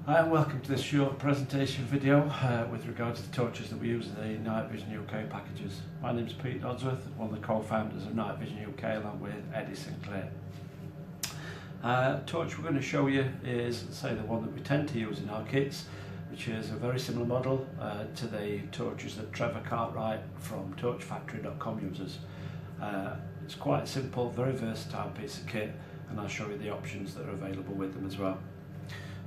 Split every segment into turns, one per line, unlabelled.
Hi and welcome to this short presentation video with regards to the torches that we use in the Night Vision UK packages. My name is Pete Dodsworth, one of the co-founders of Night Vision UK along with Eddie Sinclair. Torch we're going to show you is, say, the one that we tend to use in our kits, which is a very similar model to the torches that Trevor Cartwright from torchfactory.com uses. It's quite a simple, very versatile piece of kit, and I'll show you the options that are available with them as well.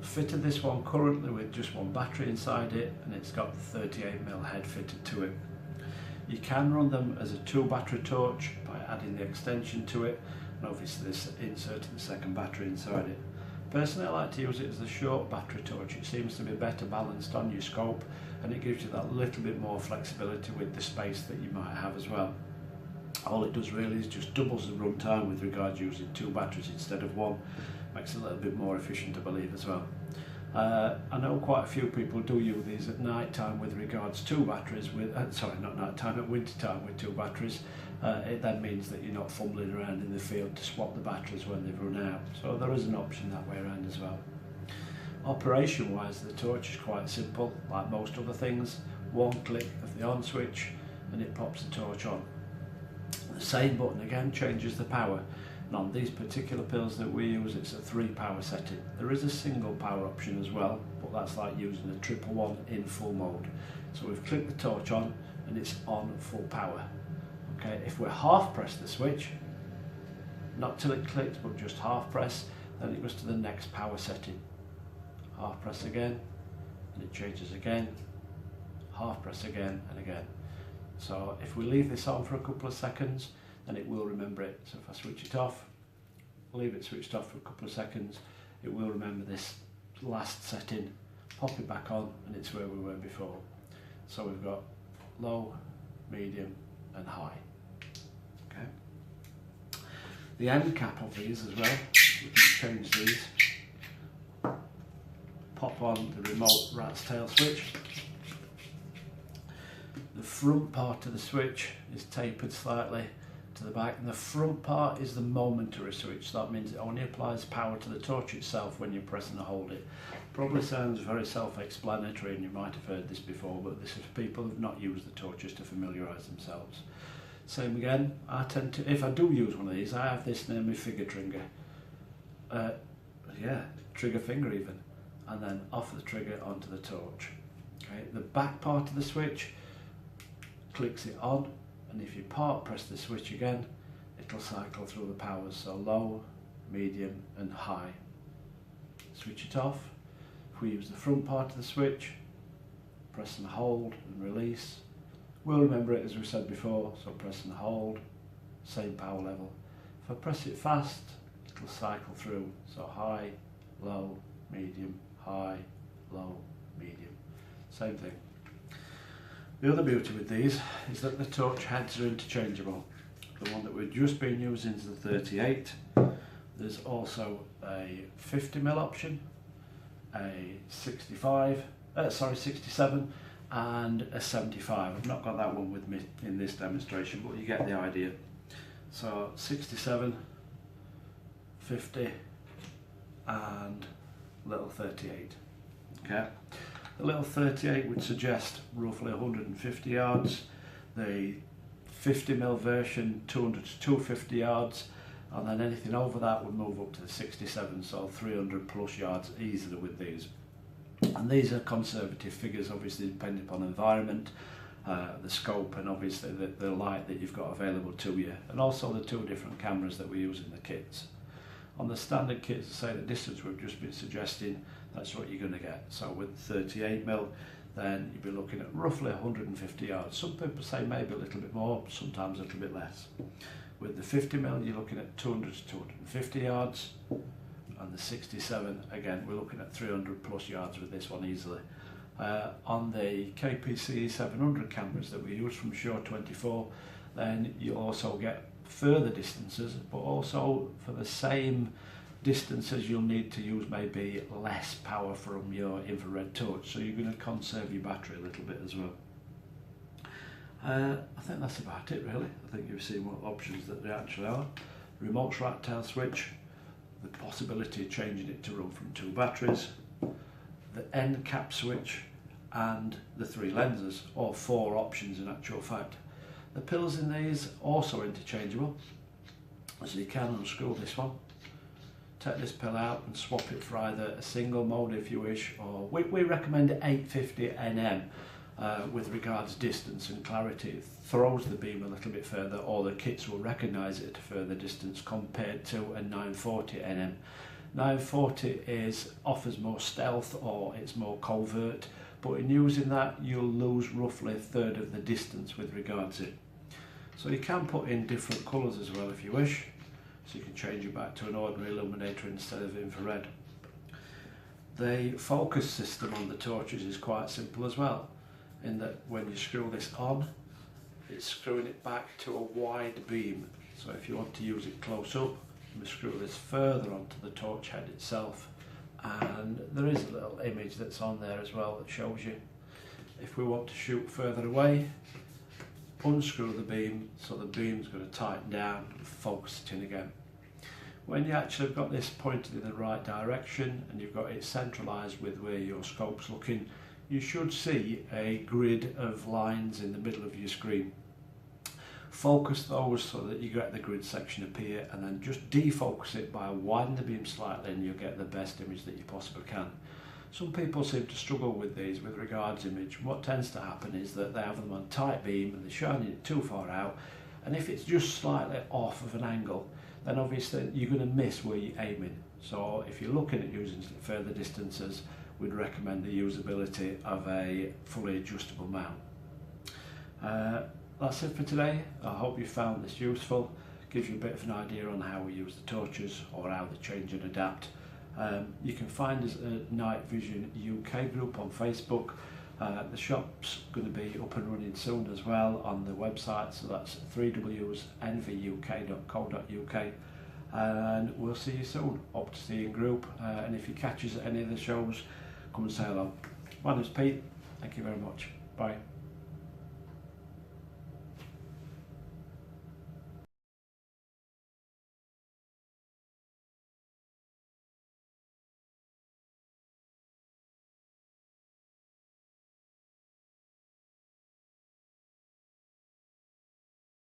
Fitted this one currently with just one battery inside it, and it's got the 38mm head fitted to it. You can run them as a 2-battery torch by adding the extension to it, and obviously this inserting the second battery inside it. Personally, I like to use it as a short battery torch. It seems to be better balanced on your scope, and it gives you that little bit more flexibility with the space that you might have as well. All it does really is just doubles the run time with regards to using 2 batteries instead of 1. Makes it a little bit more efficient, I believe, as well. I know quite a few people do use these at night time with regards to batteries with, sorry, not night time, at winter time with 2 batteries. It then means that you're not fumbling around in the field to swap the batteries when they've run out. So there is an option that way around as well. Operation wise, the torch is quite simple, like most other things. One click of the on switch and it pops the torch on. The same button again changes the power. And on these particular pills that we use, it's a 3 power setting. There is a single power option as well, but that's like using a 111 in full mode. So we've clicked the torch on and it's on full power. Okay, if we half press the switch, not till it clicks, but just half press, then it goes to the next power setting. Half press again, and it changes again. Half press again and again. So if we leave this on for a couple of seconds, then it will remember it. So if I switch it off, leave it switched off for a couple of seconds, it will remember this last setting, pop it back on, and it's where we were before. So we've got low, medium and high. Okay. The end cap of these as well, we can change these. Pop on the remote rat's tail switch. The front part of the switch is tapered slightly to the back, and the front part is the momentary switch. So that means it only applies power to the torch itself when you press and hold it. Probably sounds very self-explanatory, and you might have heard this before, but this is for people who have not used the torches to familiarise themselves. Same again, I tend to, if I do use one of these, I have this near my finger trigger. Trigger finger even, and then off the trigger onto the torch. Okay, the back part of the switch clicks it on, and if you part press the switch again, it'll cycle through the powers, so low, medium and high. Switch it off. If we use the front part of the switch, press and hold and release. We'll remember it as we said before, so press and hold, same power level. If I press it fast, it'll cycle through, so high, low, medium, high, low, medium. Same thing. The other beauty with these is that the torch heads are interchangeable. The one that we've just been using is the 38. There's also a 50mm option, a 67 and a 75. I've not got that one with me in this demonstration, but you get the idea. So 67, 50 and little 38. Okay. The little 38 would suggest roughly 150 yards, the 50mm version 200 to 250 yards, and then anything over that would move up to the 67, so 300 plus yards easily with these. And these are conservative figures, obviously depending upon the environment, the scope, and obviously the light that you've got available to you, and also the 2 different cameras that we use in the kits. On the standard kits, to say the distance we've just been suggesting, that's what you're going to get. So with 38mm, then you'd be looking at roughly 150 yards. Some people say maybe a little bit more, sometimes a little bit less. With the 50mm, you're looking at 200 to 250 yards, and the 67, again, we're looking at 300 plus yards with this one easily. On the KPC 700 cameras that we use from Shore 24, then you also get further distances, but also for the same distances you'll need to use maybe less power from your infrared torch, so you're going to conserve your battery a little bit as well. I think that's about it really. I think you've seen what options that there actually are. Remote rat tail switch, the possibility of changing it to run from 2 batteries, the end cap switch and the 3 lenses, or 4 options in actual fact. The pills in these also interchangeable, so you can unscrew this one, take this pill out and swap it for either a single mode if you wish, or we recommend 850 nm with regards distance and clarity. It throws the beam a little bit further, or the kits will recognise it at a further distance compared to a 940 nm. 940 offers more stealth, or it's more covert, but in using that you'll lose roughly a third of the distance with regards to it. So you can put in different colours as well if you wish, so you can change it back to an ordinary illuminator instead of infrared. The focus system on the torches is quite simple as well, in that when you screw this on, it's screwing it back to a wide beam. So if you want to use it close up, we screw this further onto the torch head itself, and there is a little image that's on there as well that shows you. If we want to shoot further away, unscrew the beam, so the beam's going to tighten down and focus it in again. When you actually have got this pointed in the right direction and you've got it centralised with where your scope's looking, you should see a grid of lines in the middle of your screen. Focus those so that you get the grid section appear, and then just defocus it by widening the beam slightly, and you'll get the best image that you possibly can. Some people seem to struggle with these with regards image. What tends to happen is that they have them on tight beam and they're shining it too far out, and if it's just slightly off of an angle, then obviously you're going to miss where you're aiming. So if you're looking at using further distances, we'd recommend the usability of a fully adjustable mount. That's it for today. I hope you found this useful. Gives you a bit of an idea on how we use the torches, or how they change and adapt. You can find us at Night Vision UK group on Facebook. The shop's going to be up and running soon as well on the website, so that's www.nvuk.co.uk, and we'll see you soon. Hope to see you in group, and if you catch us at any of the shows, come and say hello. My name's Pete. Thank you very much. Bye.